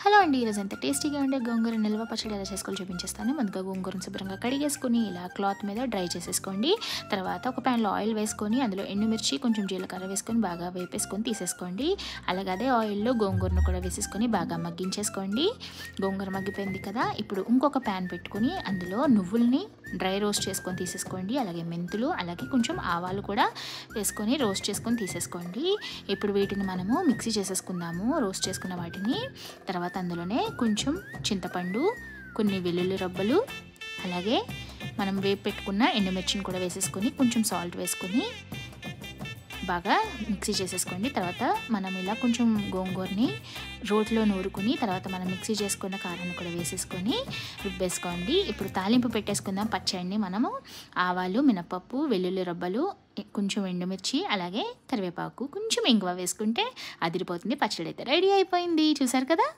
Hello అండి, ఈరోజు ఎంత టేస్టీగా ఉండే గోంగూర నిల్వ పచ్చడి ఎలా చేసుకోవాలో చూపించేస్తాను. ముందుగా గోంగూరను శుభ్రంగా కడిగేసుకొని ఇలా క్లాత్ మీద డ్రై చేసేసుకోండి. తర్వాత ఒక ప్యాన్లో ఆయిల్ వేసుకొని అందులో ఎండుమిర్చి కొంచెం జీలకర్ర వేసుకొని బాగా వేపేసుకొని తీసేసుకోండి. అలాగే అదే ఆయిల్లో గోంగూరను కూడా వేసేసుకొని బాగా మగ్గించేసుకోండి. గోంగూర మగ్గిపోయింది కదా, ఇప్పుడు ఇంకొక ప్యాన్ పెట్టుకొని అందులో నువ్వుల్ని డ్రై రోస్ట్ చేసుకొని తీసేసుకోండి. అలాగే మెంతులు, అలాగే కొంచెం ఆవాలు కూడా వేసుకొని రోస్ట్ చేసుకొని తీసేసుకోండి. ఇప్పుడు వీటిని మనము మిక్సీ చేసేసుకుందాము, రోస్ట్ చేసుకున్న వాటిని. తర్వాత అందులోనే కొంచెం చింతపండు, కొన్ని వెల్లుల్లి రబ్బలు, అలాగే మనం వేపు పెట్టుకున్న ఎండుమిర్చిని కూడా వేసేసుకొని కొంచెం సాల్ట్ వేసుకొని బాగా మిక్సీ చేసేసుకోండి. తర్వాత మనం ఇలా కొంచెం గోంగూరని రోట్లో నూరుకుని తర్వాత మనం మిక్సీ చేసుకున్న కారాన్ని కూడా వేసేసుకొని రుబ్బేసుకోండి. ఇప్పుడు తాలింపు పెట్టేసుకుందాం పచ్చడిని. మనము ఆవాలు, మినపప్పు, వెల్లుల్లి రబ్బలు, కొంచెం ఎండుమిర్చి, అలాగే కరివేపాకు, కొంచెం ఇంగువ వేసుకుంటే అదిరిపోతుంది. పచ్చడి అయితే రెడీ అయిపోయింది. చూసారు కదా.